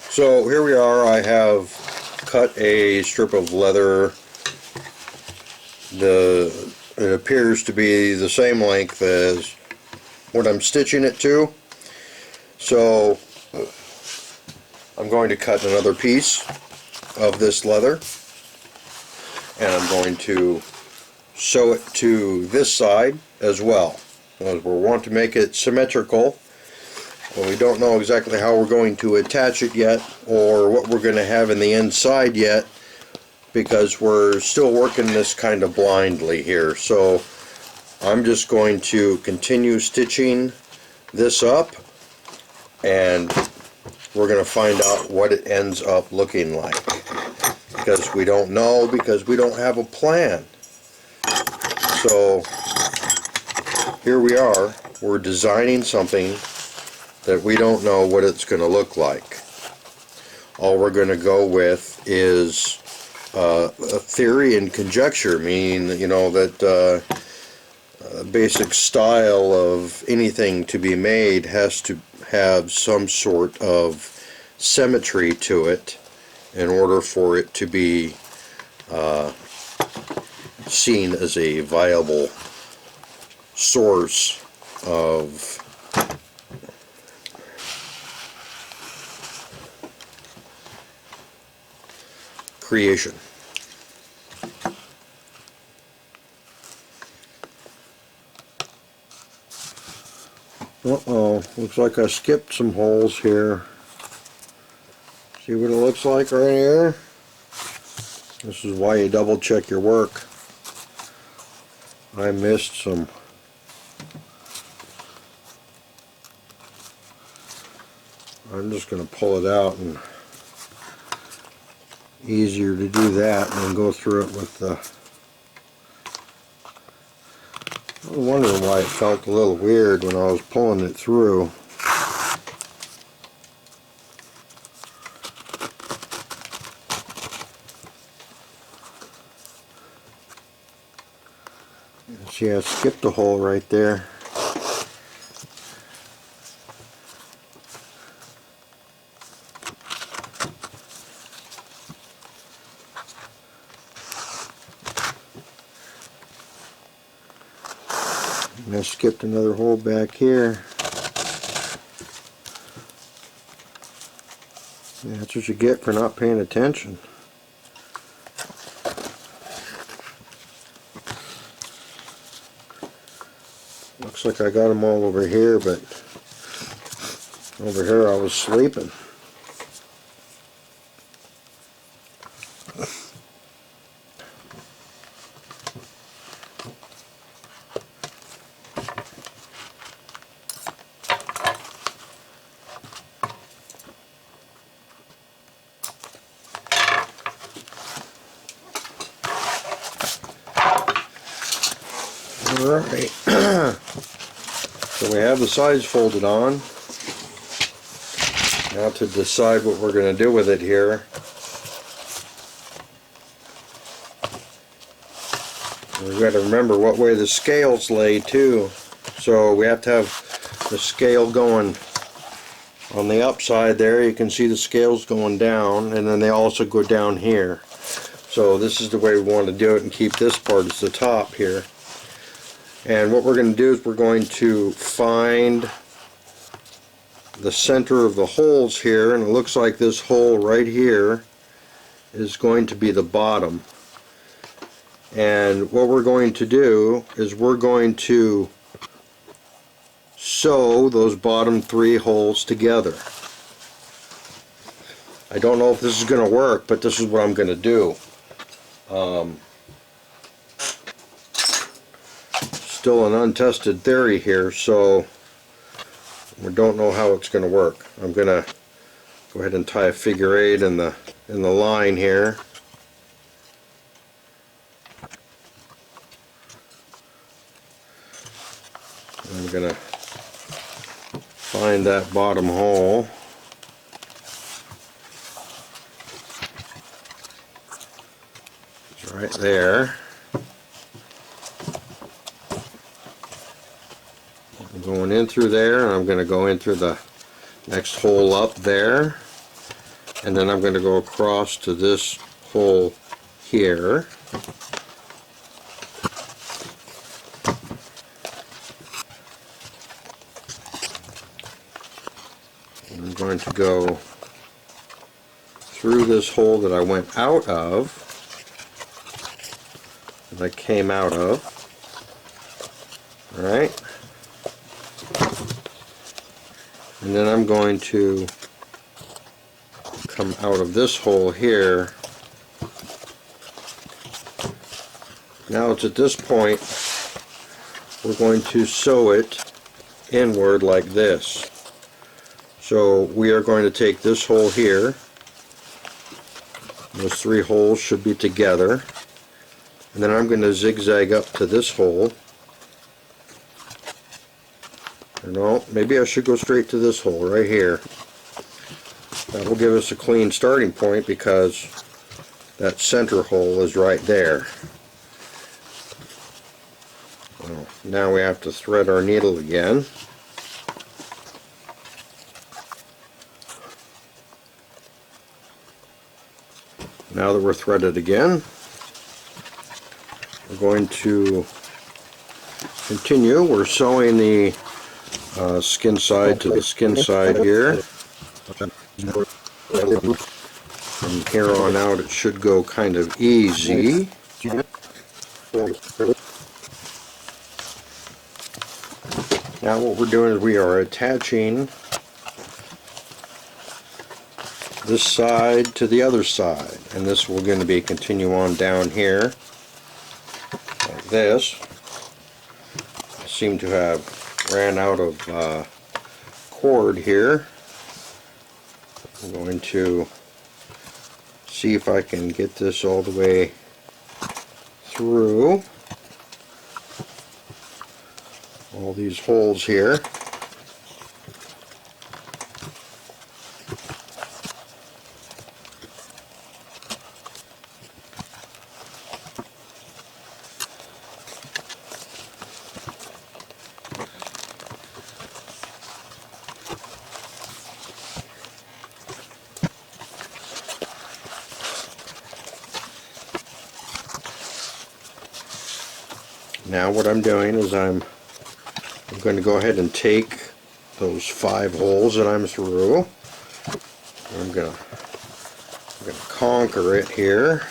So here we are. I have cut a strip of leather. It appears to be the same length as what I'm stitching it to. So I'm going to cut another piece of this leather, and I'm going to sew it to this side as well. Because we want to make it symmetrical. Well, we don't know exactly how we're going to attach it yet, or what we're going to have in the inside yet, because we're still working this kind of blindly here. So I'm just going to continue stitching this up, and we're going to find out what it ends up looking like, because we don't know, because we don't have a plan. So here we are, we're designing something that we don't know what it's going to look like. All we're going to go with is a theory and conjecture, meaning, you know, that basic style of anything to be made has to have some sort of symmetry to it in order for it to be seen as a viable source of creation. Uh-oh, looks like I skipped some holes here. See what it looks like right here? This is why you double check your work. I missed some. I'm just going to pull it out, and easier to do that than go through it with the. I was wondering why it felt a little weird when I was pulling it through. See, I skipped a hole right there. And I skipped another hole back here. Yeah, that's what you get for not paying attention. Looks like I got them all over here, but over here I was sleeping. Alright, so we have the sides folded on. Now to decide what we're going to do with it here. We've got to remember what way the scales lay too. So we have to have the scale going on the upside there. You can see the scales going down, and then they also go down here. So this is the way we want to do it, and keep this part as the top here. And what we're going to do is we're going to find the center of the holes here, and it looks like this hole right here is going to be the bottom. And what we're going to do is we're going to sew those bottom three holes together. I don't know if this is going to work, but this is what I'm going to do. Still an untested theory here, so we don't know how it's going to work. I'm going to go ahead and tie a figure 8 in the line here. I'm going to find that bottom hole. It's right there. I'm going in through there, and I'm going to go in through the next hole up there. and then I'm going to go across to this hole here. And I'm going to go through this hole that I went out of, that I came out of. Alright. And then I'm going to come out of this hole here. Now it's at this point we're going to sew it inward like this. So we are going to take this hole here. Those three holes should be together. And then I'm going to zigzag up to this hole. No, maybe I should go straight to this hole right here. That will give us a clean starting point because that center hole is right there. Well, now we have to thread our needle again. Now that we're threaded again, we're going to continue. We're sewing the skin side to the skin side here. From here on out it should go kind of easy. Now what we're doing is we are attaching this side to the other side, and this will going to be continue on down here like this. I seem to have ran out of cord here. I'm going to see if I can get this all the way through all these holes here. Now what I'm doing is I'm going to go ahead and take those 5 holes that I'm through. I'm going to conquer it here.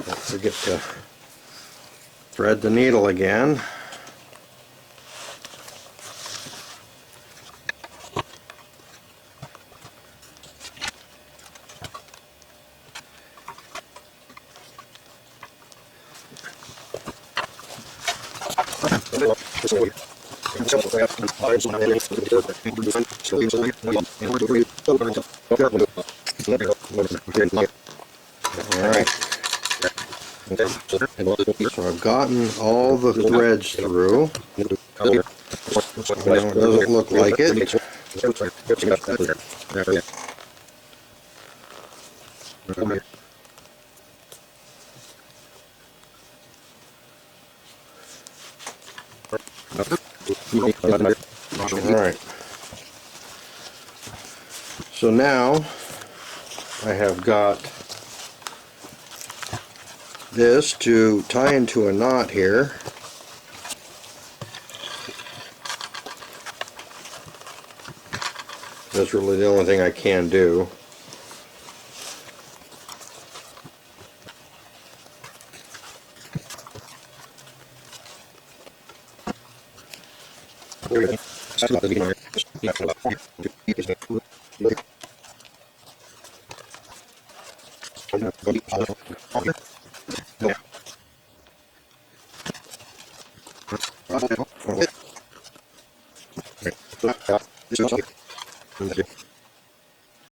Don't forget to thread the needle again. Alright. So I've gotten all the threads through. Now it doesn't look like it. Alright. So now I have got this to tie into a knot here. That's really the only thing I can do.